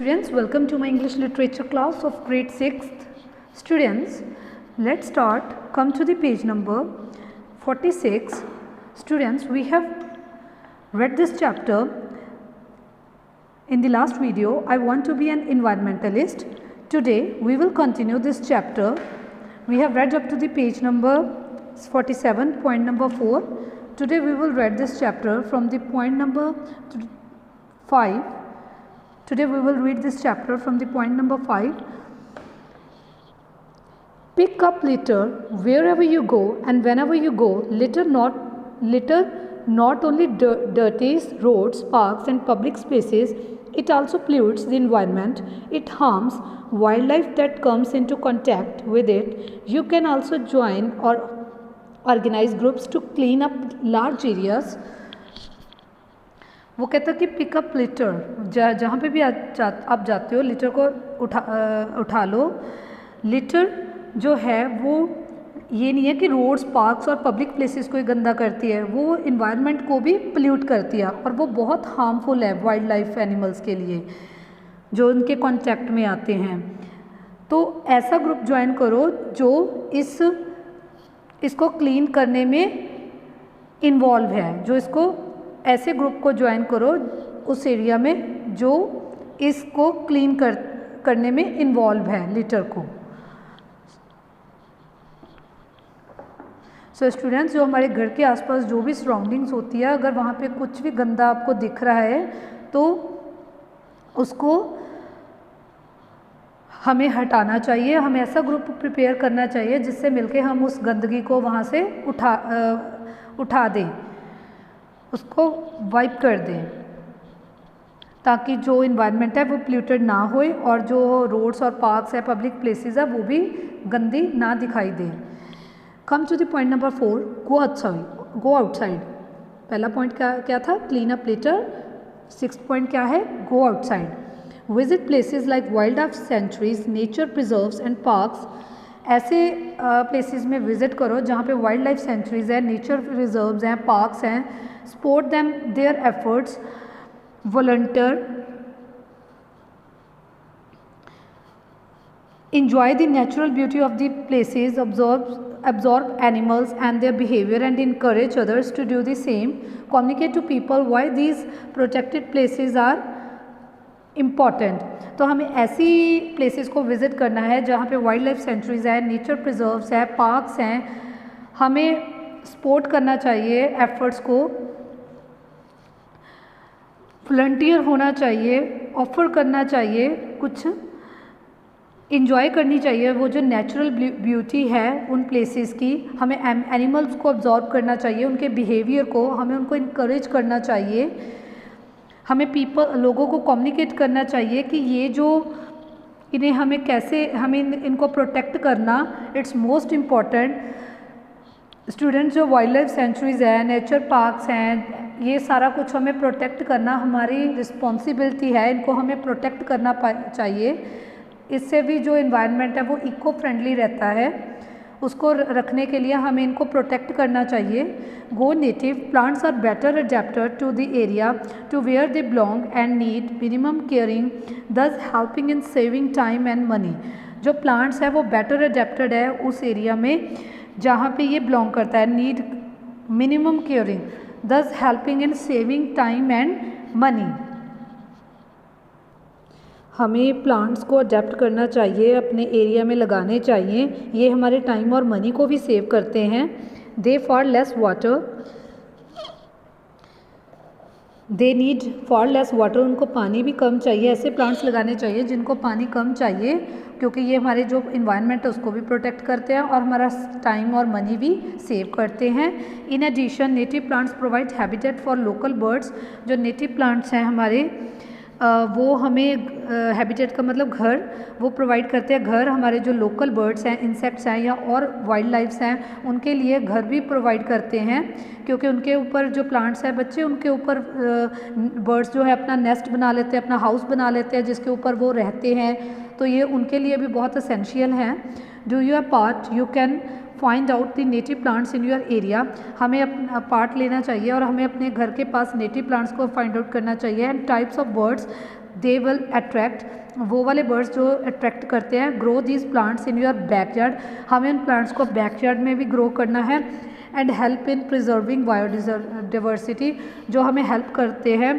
students, welcome to my English literature class of grade 6th. Students, let's start. Come to the page number 46. Students, we have read this chapter. In the last video, I want to be an environmentalist. Today, we will continue this chapter. We have read up to the page number 47, point number 4. Today, we will read this chapter from the point number 5. Today we will read this chapter from the point number 5. Pick up litter wherever you go and whenever you go. Litter not only dirties roads, parks and public spaces, it also pollutes the environment. It harms wildlife that comes into contact with it. You can also join or organize groups to clean up large areas. वो कहता है कि pickup litre, जहाँ पे भी आप जाते हो लिटर को उठा लो. लिटर जो है वो ये नहीं है कि रोड्स, पार्क्स और पब्लिक प्लेसेस को ही गंदा करती है, वो इन्वायरमेंट को भी पोल्यूट करती है और वो बहुत हार्मफुल है वाइल्ड लाइफ एनिमल्स के लिए जो उनके कांटेक्ट में आते हैं. तो ऐसा ग्रुप ज्वाइन करो जो इसको क्लीन करने में इन्वॉल्व है, जो इसको ऐसे ग्रुप को ज्वाइन करो उस एरिया में जो इसको क्लीन करने में इन्वॉल्व है लिटर को. सो स्टूडेंट्स, जो हमारे घर के आसपास जो भी सराउंडिंग्स होती है, अगर वहाँ पे कुछ भी गंदा आपको दिख रहा है तो उसको हमें हटाना चाहिए. हमें ऐसा ग्रुप प्रिपेयर करना चाहिए जिससे मिलके हम उस गंदगी को वहाँ से उठा दें, उसको वाइप कर दें, ताकि जो इन्वायरमेंट है वो पोल्यूटेड ना होए और जो रोड्स और पार्क्स है, पब्लिक प्लेसेस है, वो भी गंदी ना दिखाई दें. Come to the point number 4, go outside. पहला पॉइंट क्या था? Clean up litter. 6th point क्या है? Go outside. Visit places like wildlife sanctuaries, nature preserves and parks. ऐसे प्लेसेस में विज़िट करो जहाँ पे वाइल्ड लाइफ सेंचुरीज़ है, नेचर रिजर्व्स हैं, पार्क्स हैं. Support them their efforts, volunteer, enjoy the natural beauty of the places, absorb animals and their behavior and encourage others to do the same. Communicate to people why these protected places are important. तो हमें ऐसी places को visit करना है जहाँ पे wildlife sanctuaries है, nature preserves है, पार्क्स हैं. हमें सपोर्ट करना चाहिए एफर्ट्स को, वॉलंटियर होना चाहिए, ऑफर करना चाहिए, कुछ इंजॉय करनी चाहिए वो जो नेचुरल ब्यूटी है उन प्लेसेस की. हमें एनिमल्स को ऑब्जॉर्व करना चाहिए, उनके बिहेवियर को हमें उनको इनकरेज करना चाहिए. हमें लोगों को कम्युनिकेट करना चाहिए कि ये जो इन्हें हमें इनको प्रोटेक्ट करना, इट्स मोस्ट इम्पॉर्टेंट. स्टूडेंट्स, जो वाइल्ड लाइफ सेंचुरीज़ है, नेचर पार्क्स हैं, ये सारा कुछ हमें प्रोटेक्ट करना हमारी रिस्पॉन्सिबिलिटी है. इनको हमें प्रोटेक्ट करना चाहिए. इससे भी जो इन्वायरमेंट है वो इको फ्रेंडली रहता है. उसको रखने के लिए हमें इनको प्रोटेक्ट करना चाहिए. Go native. Plants are better adapted to the area to where they belong and need minimum caring, thus helping in saving time and money. जो प्लांट्स है वो बेटर अडेप्टेड है उस एरिया में जहाँ पे ये बिलोंग करता है. Need minimum caring, thus helping in saving time and money. हमें प्लांट्स को अडेप्ट करना चाहिए, अपने एरिया में लगाने चाहिए. ये हमारे टाइम और मनी को भी सेव करते हैं. They for less water, they need for less water. उनको पानी भी कम चाहिए. ऐसे प्लांट्स लगाने चाहिए जिनको पानी कम चाहिए, क्योंकि ये हमारे जो इन्वायरमेंट है उसको भी प्रोटेक्ट करते हैं और हमारा टाइम और मनी भी सेव करते हैं. In addition, native plants provide habitat for local birds. जो नेटिव प्लांट्स हैं हमारे वो हमें हैबिटेट का मतलब घर, वो प्रोवाइड करते हैं. घर हमारे जो लोकल बर्ड्स हैं, इंसेक्ट्स हैं या और वाइल्ड लाइफ्स हैं, उनके लिए घर भी प्रोवाइड करते हैं, क्योंकि उनके ऊपर जो प्लांट्स हैं बच्चे, उनके ऊपर बर्ड्स जो है अपना नेस्ट बना लेते हैं, अपना हाउस बना लेते हैं जिसके ऊपर वो रहते हैं. तो ये उनके लिए भी बहुत असेंशियल हैं. Do your part, you can find out the native plants in your area. हमें अपना पार्ट लेना चाहिए और हमें अपने घर के पास नेटिव प्लांट्स को फाइंड आउट करना चाहिए. And types of birds they will attract, वो वाले बर्ड्स जो अट्रैक्ट करते हैं। Grow these plants in your backyard, हमें उन प्लांट्स को बैकयार्ड में भी ग्रो करना है। And help in preserving biodiversity, जो हमें हेल्प करते हैं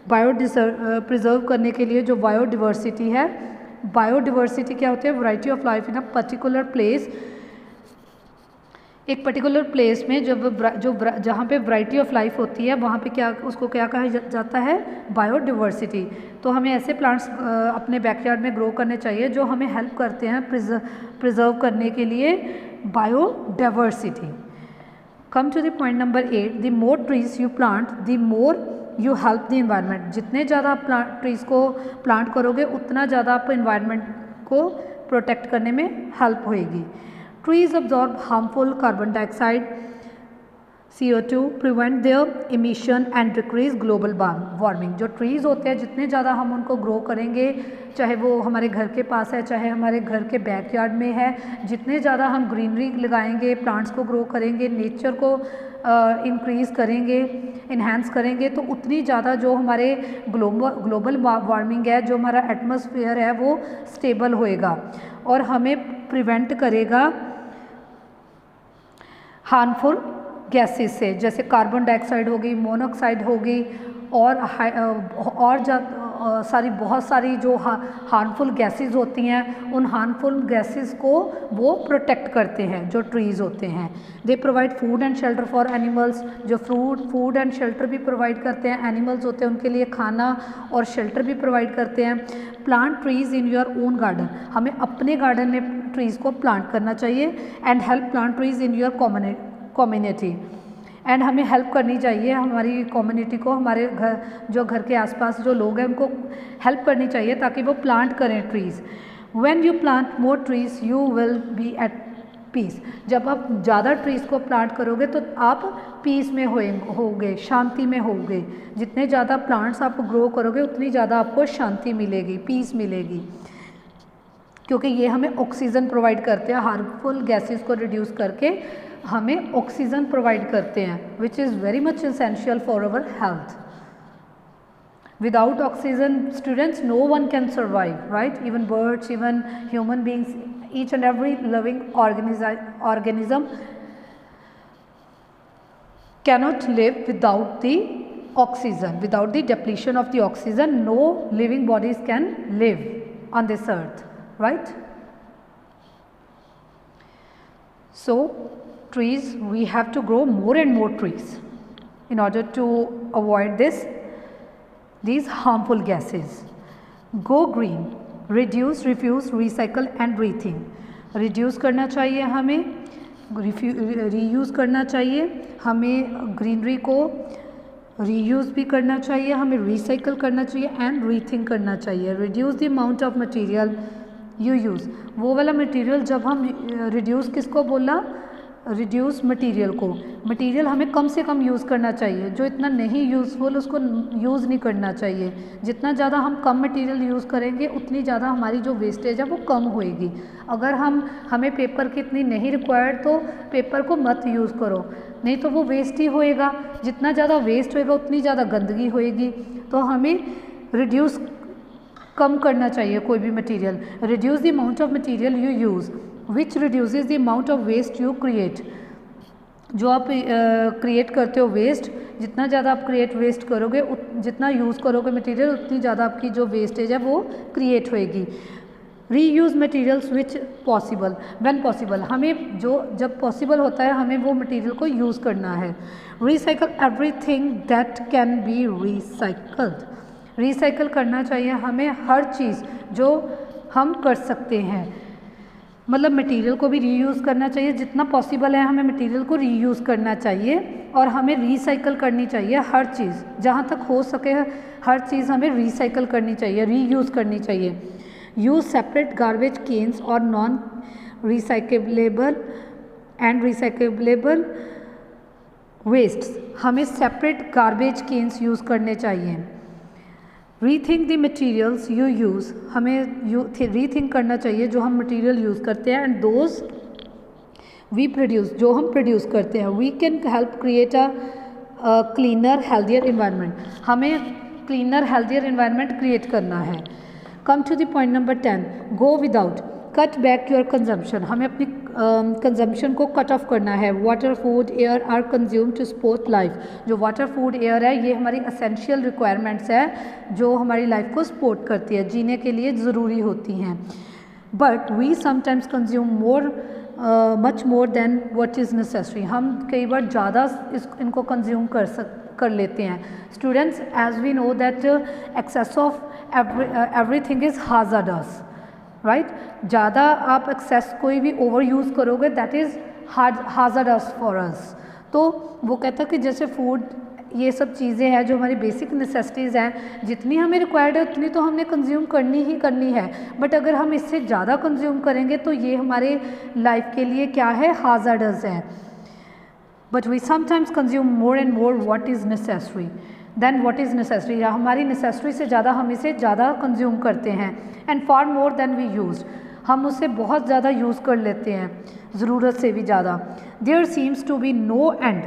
प्रिजर्व करने के लिए जो बायोडिवर्सिटी है। बायोडिवर्सिटी क्या होती है? Variety of life in a particular place, एक पर्टिकुलर प्लेस में जहाँ पे वैरायटी ऑफ लाइफ होती है वहाँ पे क्या, उसको क्या कहा जाता है? बायोडिवर्सिटी। तो हमें ऐसे प्लांट्स अपने बैकयार्ड में ग्रो करने चाहिए जो हमें हेल्प करते हैं प्रिजर्व करने के लिए biodiversity. Come to the point number 8, the more trees you plant the more you help the environment. जितने ज़्यादा आप ट्रीज़ को प्लांट करोगे उतना ज़्यादा आप इन्वायरमेंट को प्रोटेक्ट करने में हेल्प होएगी। Trees absorb harmful carbon dioxide CO2, prevent there emission and decrease global warming. जो ट्रीज़ होते हैं जितने ज़्यादा हम उनको ग्रो करेंगे, चाहे वो हमारे घर के पास है चाहे हमारे घर के बैकयार्ड में है, जितने ज़्यादा हम ग्रीनरी लगाएंगे, प्लांट्स को ग्रो करेंगे, नेचर को इंक्रीज़ करेंगे, इन्हांस करेंगे, तो उतनी ज़्यादा जो हमारे ग्लोबल वार्मिंग है, जो हमारा एटमॉस्फेयर है वो स्टेबल होएगा और हमें प्रिवेंट करेगा हार्मफुल गैसेस से, जैसे कार्बन डाइऑक्साइड होगी, मोनोऑक्साइड होगी और सारी बहुत सारी जो हार्मफुल गैसेस होती हैं, उन हार्मफुल गैसेस को वो प्रोटेक्ट करते हैं जो ट्रीज़ होते हैं। They provide food and shelter for animals, जो फूड एंड शेल्टर भी प्रोवाइड करते हैं। एनिमल्स होते हैं उनके लिए खाना और शेल्टर भी प्रोवाइड करते हैं। Plant trees in your own garden, हमें अपने गार्डन में ट्रीज़ को प्लांट करना चाहिए। And help plant trees in your community, and हमें हेल्प करनी चाहिए हमारी कम्युनिटी को, हमारे घर के आसपास जो लोग हैं उनको हेल्प करनी चाहिए ताकि वो प्लांट करें trees. When you plant more trees you will be at peace, जब आप ज़्यादा ट्रीज़ को प्लांट करोगे तो आप पीस में होगे, शांति में होगे। जितने ज़्यादा प्लांट्स आप ग्रो करोगे उतनी ज़्यादा आपको शांति मिलेगी, पीस मिलेगी, क्योंकि ये हमें ऑक्सीजन प्रोवाइड करते हैं, हार्मफुल गैसेस को रिड्यूस करके हमें ऑक्सीजन प्रोवाइड करते हैं, which is very much essential for our health. Without oxygen students no one can survive, right? Even birds, even human beings, each and every living organism cannot live without the oxygen. Without the depletion of the oxygen, no living bodies can live on this earth, right? So trees, we have to grow more and more trees in order to avoid these harmful gases. Go green, reduce, refuse, recycle and rethink. Reduce करना चाहिए हमें, reuse करना चाहिए हमें, greenery को reuse भी करना चाहिए, हमें रिसाइकल करना चाहिए एंड रीथिंक करना चाहिए। Reduce the amount of material you use, वो वाला मटेरियल, जब हम रिड्यूस किसको बोला? रिड्यूस मटेरियल को। मटेरियल हमें कम से कम यूज़ करना चाहिए, जो इतना नहीं यूज़फुल उसको यूज़ नहीं करना चाहिए। जितना ज़्यादा हम कम मटेरियल यूज़ करेंगे उतनी ज़्यादा हमारी जो वेस्टेज है वो कम होएगी। अगर हमें पेपर की इतनी नहीं रिक्वायर्ड तो पेपर को मत यूज़ करो, नहीं तो वो वेस्ट ही होएगा। जितना ज़्यादा वेस्ट होएगा उतनी ज़्यादा गंदगी होएगी। तो हमें रिड्यूस कम करना चाहिए कोई भी material. Reduce the amount of material you use which reduces the amount of waste you create, जो आप क्रिएट करते हो वेस्ट, जितना ज़्यादा आप वेस्ट करोगे, जितना यूज़ करोगे मटेरियल, उतनी ज़्यादा आपकी जो वेस्टेज है वो क्रिएट होएगी। Reuse materials which possible, when possible, हमें जब पॉसिबल होता है हमें वो मटेरियल को यूज़ करना है। Recycle everything that can be recycled, recycle करना चाहिए हमें हर चीज़ जो हम कर सकते हैं, मतलब मटेरियल को भी रीयूज़ करना चाहिए, जितना पॉसिबल है हमें मटेरियल को रीयूज़ करना चाहिए और हमें रिसाइकल करनी चाहिए हर चीज़, जहाँ तक हो सके हर चीज़ हमें रिसाइकल करनी चाहिए, रीयूज़ करनी चाहिए। यूज़ सेपरेट गार्बेज केन्स और नॉन रिसाइकेबलेबल एंड रिसाइकेबलेबल वेस्ट्स, हमें सेपरेट गार्बेज केन्स यूज़ करने चाहिए। Rethink the materials you use, हमें रीथिंक करना चाहिए जो हम मटीरियल यूज़ करते हैं, एंड दोज वी प्रोड्यूस, जो हम प्रोड्यूस करते हैं। We can help create a cleaner healthier environment, हमें क्लीनर हेल्थियर एनवायरनमेंट क्रिएट करना है। Come to the point number 10, go without, cut back your consumption. हमें अपनी कंजम्पशन को कट ऑफ करना है। Water, food, air are consume to support life. जो water, food, air है ये हमारी असेंशियल रिक्वायरमेंट्स है जो हमारी लाइफ को सपोर्ट करती है, जीने के लिए ज़रूरी होती हैं। But we sometimes consume much more than what is necessary. हम कई बार ज़्यादा इनको कंज्यूम कर लेते हैं। Students, as we know that excess of everything is hazardous, right. ज़्यादा आप एक्सेस कोई भी ओवर यूज़ करोगे that is hazardous for us. तो वो कहता है कि जैसे फूड, ये सब चीज़ें हैं जो हमारी बेसिक नेसेसिटीज़ हैं, जितनी हमें रिक्वायर्ड है उतनी तो हमने कंज्यूम करनी ही करनी है। बट अगर हम इससे ज़्यादा कंज्यूम करेंगे तो ये हमारे लाइफ के लिए क्या है, हाज़ार्डस है। But we sometimes consume more and more what is necessary than what is necessary, या हमारी नेसेसरी से ज़्यादा हम इसे ज़्यादा कंज्यूम करते हैं। And for more than we use, हम उसे बहुत ज़्यादा यूज़ कर लेते हैं, ज़रूरत से भी ज़्यादा। There seems to be no end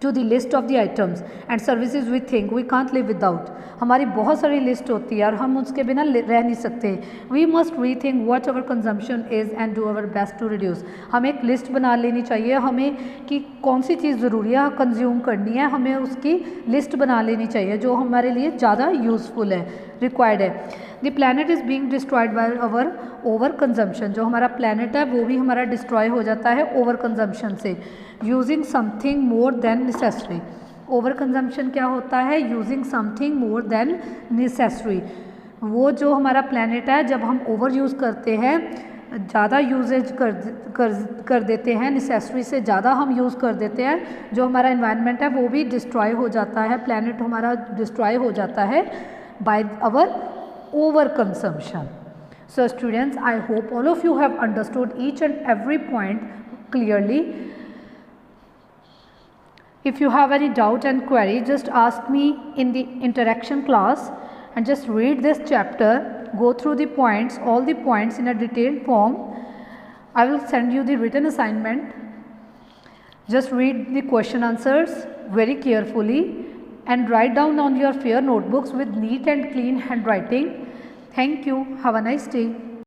to the list of the items and services we think we can't live without. हमारी बहुत सारी लिस्ट होती है और हम उसके बिना रह नहीं सकते। We must rethink what our consumption is and do our best to reduce. हमें एक लिस्ट बना लेनी चाहिए हमें कि कौन सी चीज़ ज़रूरी है कंज्यूम करनी है, हमें उसकी लिस्ट बना लेनी चाहिए जो हमारे लिए ज़्यादा यूज़फुल है, रिक्वायर्ड है। The planet is being destroyed by our over consumption. जो हमारा प्लानट है वो भी हमारा डिस्ट्रॉय हो जाता है ओवर कंजम्पशन से। Using something more than necessary. Over consumption क्या होता है, using something more than necessary. वो जो हमारा प्लानट है जब हम ओवर यूज़ करते हैं, ज़्यादा यूजेज कर देते हैं, नेसेसरी से ज़्यादा हम यूज़ कर देते हैं, जो हमारा एनवायरनमेंट है वो भी डिस्ट्रॉय हो जाता है, प्लानट हमारा डिस्ट्रॉय हो जाता है by our over consumption. So students, I hope all of you have understood each and every point clearly. If you have any doubt and query, just ask me in the interaction class and just read this chapter, go through the points, all the points in a detailed form. I will send you the written assignment. Just read the question answers very carefully and write down on your fair notebooks with neat and clean handwriting. Thank you. Have a nice day.